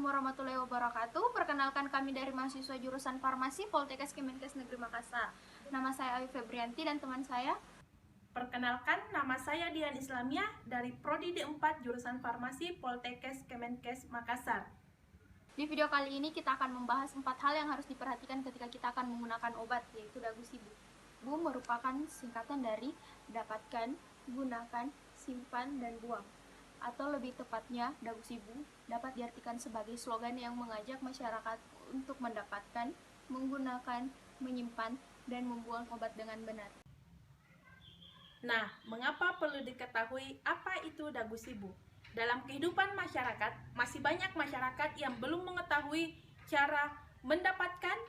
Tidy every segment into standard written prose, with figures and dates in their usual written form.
warahmatullahi wabarakatuh. Perkenalkan, kami dari mahasiswa jurusan Farmasi Poltekkes Kemenkes Negeri Makassar. Nama saya Ayu Febrianti dan teman saya. Perkenalkan, nama saya Dian Islamia dari Prodi D4 jurusan Farmasi Poltekkes Kemenkes Makassar. Di video kali ini kita akan membahas 4 hal yang harus diperhatikan ketika kita akan menggunakan obat, yaitu dagu sibu. Bu merupakan singkatan dari dapatkan, gunakan, simpan, dan buang. Atau lebih tepatnya, dagu sibu dapat diartikan sebagai slogan yang mengajak masyarakat untuk mendapatkan, menggunakan, menyimpan, dan membuang obat dengan benar. Nah, mengapa perlu diketahui apa itu dagu sibu? Dalam kehidupan masyarakat, masih banyak masyarakat yang belum mengetahui cara mendapatkan,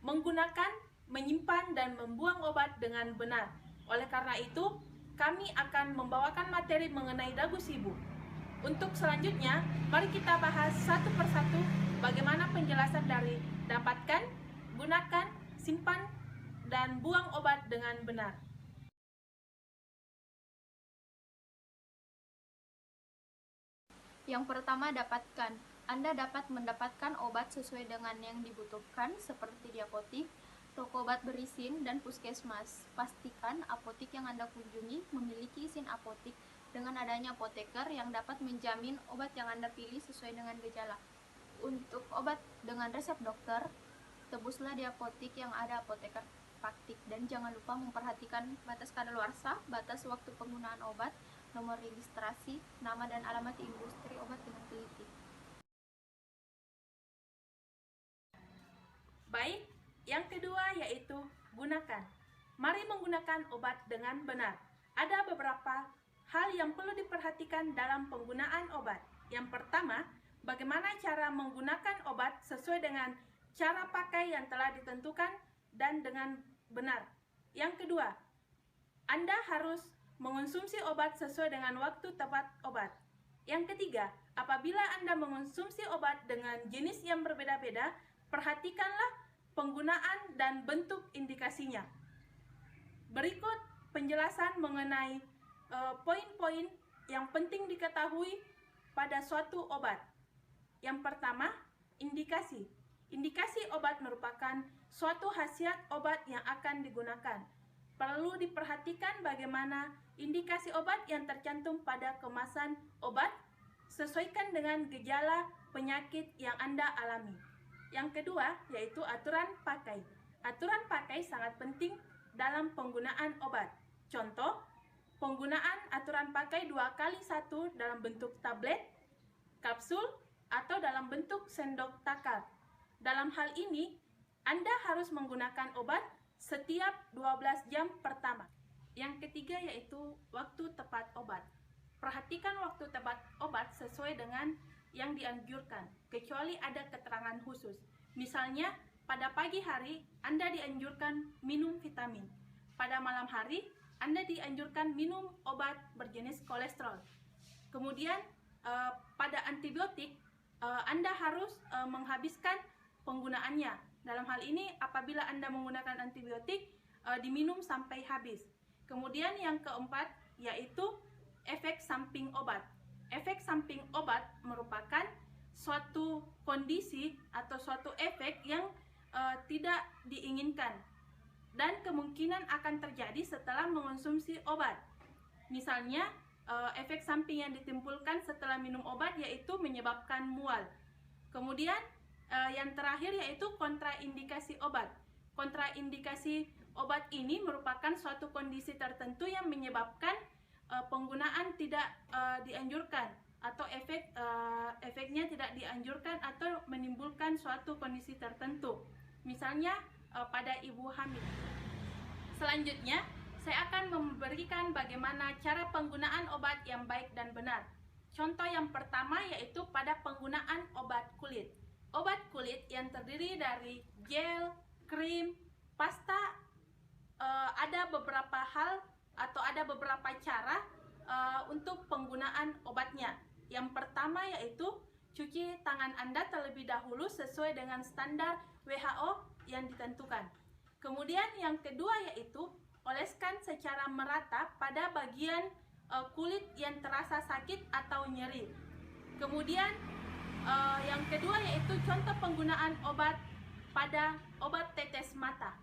menggunakan, menyimpan, dan membuang obat dengan benar. Oleh karena itu, kami akan membawakan materi mengenai dagu sibu. Untuk selanjutnya, mari kita bahas satu persatu bagaimana penjelasan dari dapatkan, gunakan, simpan, dan buang obat dengan benar. Yang pertama, dapatkan. Anda dapat mendapatkan obat sesuai dengan yang dibutuhkan, seperti di apotik, toko obat berizin, dan puskesmas. Pastikan apotik yang Anda kunjungi memiliki izin apotik dengan adanya apoteker yang dapat menjamin obat yang Anda pilih sesuai dengan gejala. Untuk obat dengan resep dokter, tebuslah di apotik yang ada apoteker praktik, dan jangan lupa memperhatikan batas kadaluarsa, batas waktu penggunaan obat, nomor registrasi, nama dan alamat industri obat dengan teliti. Baik, yang kedua yaitu gunakan. Mari menggunakan obat dengan benar. Ada beberapa hal yang perlu diperhatikan dalam penggunaan obat. Yang pertama, bagaimana cara menggunakan obat sesuai dengan cara pakai yang telah ditentukan dan dengan benar. Yang kedua, Anda harus mengonsumsi obat sesuai dengan waktu tepat obat. Yang ketiga, apabila Anda mengonsumsi obat dengan jenis yang berbeda-beda, perhatikanlah penggunaan dan bentuk indikasinya. Berikut penjelasan mengenai poin-poin yang penting diketahui pada suatu obat. Yang pertama, indikasi. Indikasi obat merupakan suatu khasiat obat yang akan digunakan. Perlu diperhatikan bagaimana indikasi obat yang tercantum pada kemasan obat sesuaikan dengan gejala penyakit yang Anda alami. Yang kedua, yaitu aturan pakai. Aturan pakai sangat penting dalam penggunaan obat. Contoh, penggunaan aturan pakai 2x1 dalam bentuk tablet, kapsul, atau dalam bentuk sendok takar. Dalam hal ini, Anda harus menggunakan obat setiap 12 jam pertama. Yang ketiga yaitu waktu tepat obat. Perhatikan waktu tepat obat sesuai dengan yang dianjurkan, kecuali ada keterangan khusus. Misalnya, pada pagi hari Anda dianjurkan minum vitamin. Pada malam hari Anda dianjurkan minum obat berjenis kolesterol. Kemudian pada antibiotik Anda harus menghabiskan penggunaannya. Dalam hal ini apabila Anda menggunakan antibiotik diminum sampai habis. Kemudian yang keempat yaitu efek samping obat. Efek samping obat merupakan suatu kondisi atau suatu efek yang tidak diinginkan dan kemungkinan akan terjadi setelah mengonsumsi obat. Misalnya, efek samping yang ditimbulkan setelah minum obat yaitu menyebabkan mual. Kemudian, yang terakhir yaitu kontraindikasi obat. Kontraindikasi obat ini merupakan suatu kondisi tertentu yang menyebabkan penggunaan tidak dianjurkan atau efeknya tidak dianjurkan atau menimbulkan suatu kondisi tertentu. Misalnya pada ibu hamil. Selanjutnya, saya akan memberikan bagaimana cara penggunaan obat yang baik dan benar. Contoh yang pertama yaitu pada penggunaan obat kulit. Obat kulit yang terdiri dari gel, krim, pasta, ada beberapa hal atau ada beberapa cara untuk penggunaan obatnya. Yang pertama yaitu cuci tangan Anda terlebih dahulu sesuai dengan standar WHO yang ditentukan. Kemudian yang kedua yaitu oleskan secara merata pada bagian kulit yang terasa sakit atau nyeri. Kemudian Yang kedua yaitu contoh penggunaan obat pada obat tetes mata.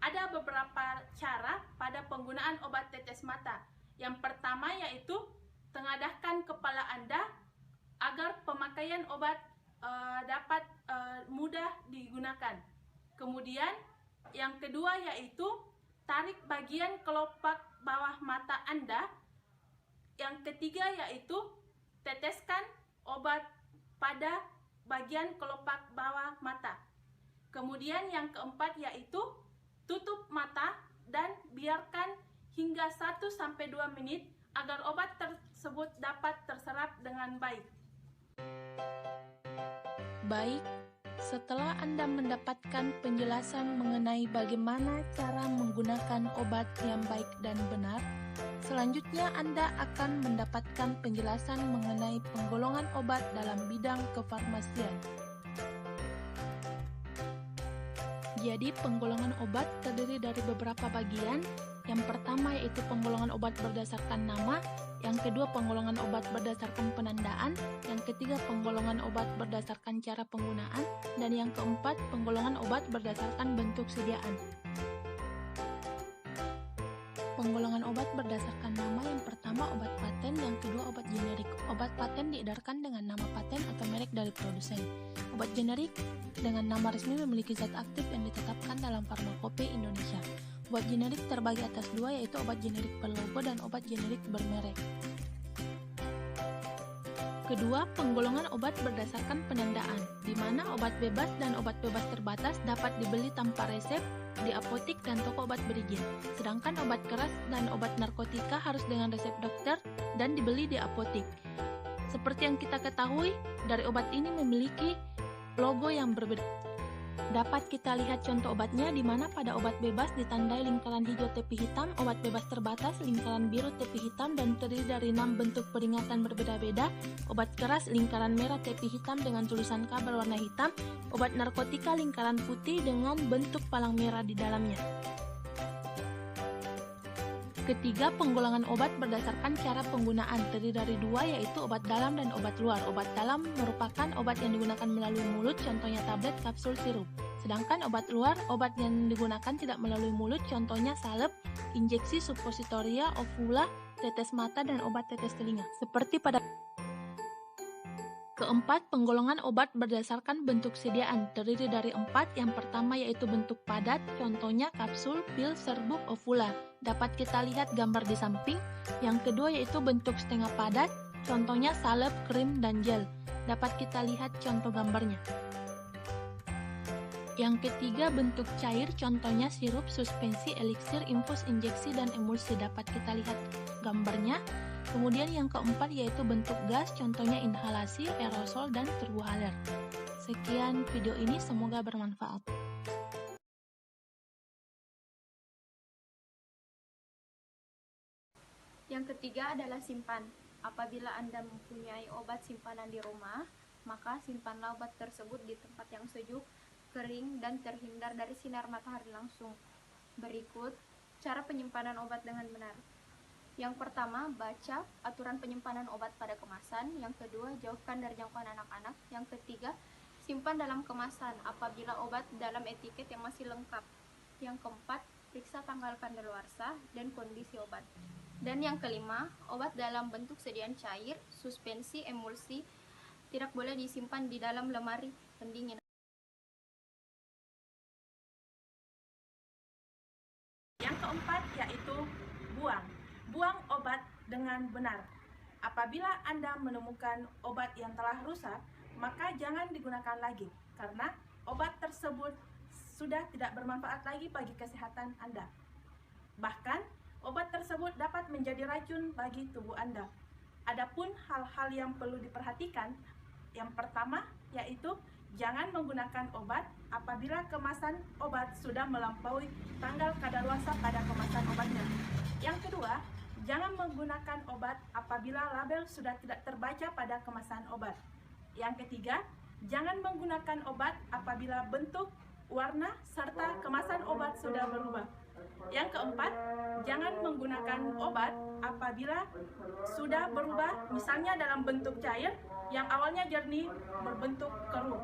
Ada beberapa cara pada penggunaan obat tetes mata. Yang pertama yaitu tengadahkan kepala Anda agar pemakaian obat dapat mudah digunakan. Kemudian yang kedua yaitu tarik bagian kelopak bawah mata Anda. Yang ketiga yaitu teteskan obat pada bagian kelopak bawah mata. Kemudian yang keempat yaitu tutup mata dan biarkan hingga 1-2 menit agar obat tersebut dapat terserap dengan baik. Baik, setelah Anda mendapatkan penjelasan mengenai bagaimana cara menggunakan obat yang baik dan benar, selanjutnya Anda akan mendapatkan penjelasan mengenai penggolongan obat dalam bidang kefarmasian. Jadi, penggolongan obat terdiri dari beberapa bagian. Yang pertama yaitu penggolongan obat berdasarkan nama, yang kedua penggolongan obat berdasarkan penandaan, yang ketiga penggolongan obat berdasarkan cara penggunaan, dan yang keempat penggolongan obat berdasarkan bentuk sediaan. Penggolongan obat berdasarkan nama, yang pertama obat paten, yang kedua obat generik. Obat paten diedarkan dengan nama paten atau merek dari produsen. Obat generik dengan nama resmi memiliki zat aktif yang ditetapkan dalam Farmakope Indonesia. Obat generik terbagi atas dua, yaitu obat generik berlogo dan obat generik bermerek. Kedua, penggolongan obat berdasarkan penandaan, di mana obat bebas dan obat bebas terbatas dapat dibeli tanpa resep di apotik dan toko obat berizin. Sedangkan obat keras dan obat narkotika harus dengan resep dokter dan dibeli di apotik. Seperti yang kita ketahui, dari obat ini memiliki logo yang berbeda. Dapat kita lihat contoh obatnya, di mana pada obat bebas ditandai lingkaran hijau tepi hitam, obat bebas terbatas lingkaran biru tepi hitam dan terdiri dari 6 bentuk peringatan berbeda-beda, obat keras lingkaran merah tepi hitam dengan tulisan K berwarna hitam, obat narkotika lingkaran putih dengan bentuk palang merah di dalamnya. Ketiga, penggolongan obat berdasarkan cara penggunaan, terdiri dari dua, yaitu obat dalam dan obat luar. Obat dalam merupakan obat yang digunakan melalui mulut, contohnya tablet, kapsul, sirup. Sedangkan obat luar, obat yang digunakan tidak melalui mulut, contohnya salep, injeksi, suppositoria, ovula, tetes mata, dan obat tetes telinga. Seperti pada keempat, penggolongan obat berdasarkan bentuk sediaan, terdiri dari 4. Yang pertama yaitu bentuk padat, contohnya kapsul, pil, serbuk, ovula. Dapat kita lihat gambar di samping. Yang kedua yaitu bentuk setengah padat, contohnya salep, krim, dan gel. Dapat kita lihat contoh gambarnya. Yang ketiga bentuk cair, contohnya sirup, suspensi, eliksir, infus, injeksi, dan emulsi. Dapat kita lihat gambarnya. Kemudian yang keempat yaitu bentuk gas, contohnya inhalasi, aerosol, dan turbohaler. Sekian video ini, semoga bermanfaat. Yang ketiga adalah simpan. Apabila Anda mempunyai obat simpanan di rumah, maka simpanlah obat tersebut di tempat yang sejuk, kering, dan terhindar dari sinar matahari langsung. Berikut cara penyimpanan obat dengan benar. Yang pertama, baca aturan penyimpanan obat pada kemasan. Yang kedua, jauhkan dari jangkauan anak-anak. Yang ketiga, simpan dalam kemasan apabila obat dalam etiket yang masih lengkap. Yang keempat, periksa tanggal kadaluarsa dan kondisi obat. Dan yang kelima, obat dalam bentuk sediaan cair, suspensi, emulsi tidak boleh disimpan di dalam lemari pendingin. Yang keempat yaitu buang. Buang obat dengan benar. Apabila Anda menemukan obat yang telah rusak, maka jangan digunakan lagi, karena obat tersebut sudah tidak bermanfaat lagi bagi kesehatan Anda. Bahkan, obat tersebut dapat menjadi racun bagi tubuh Anda. Adapun hal-hal yang perlu diperhatikan, yang pertama yaitu jangan menggunakan obat apabila kemasan obat sudah melampaui tanggal kadaluarsa pada kemasan obatnya. Yang kedua, jangan menggunakan obat apabila label sudah tidak terbaca pada kemasan obat. Yang ketiga, jangan menggunakan obat apabila bentuk, warna, serta kemasan obat sudah berubah. Yang keempat, jangan menggunakan obat apabila sudah berubah, misalnya dalam bentuk cair yang awalnya jernih berbentuk keruh.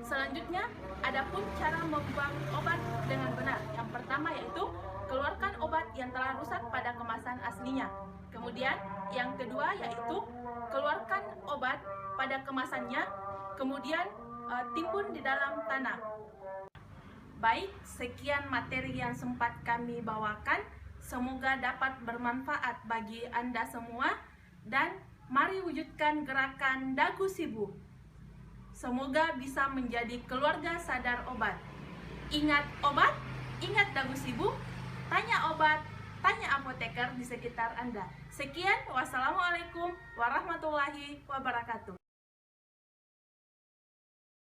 Selanjutnya, adapun cara membuang obat dengan benar. Yang pertama yaitu keluarkan obat yang telah rusak pada kemasan aslinya. Kemudian, yang kedua yaitu keluarkan obat pada kemasannya, kemudian timbun di dalam tanah. Baik, sekian materi yang sempat kami bawakan. Semoga dapat bermanfaat bagi Anda semua, dan mari wujudkan gerakan Dagu Sibu. Semoga bisa menjadi keluarga sadar obat. Ingat obat, ingat Dagu Sibu, tanya obat, tanya apoteker di sekitar Anda. Sekian, wassalamualaikum warahmatullahi wabarakatuh.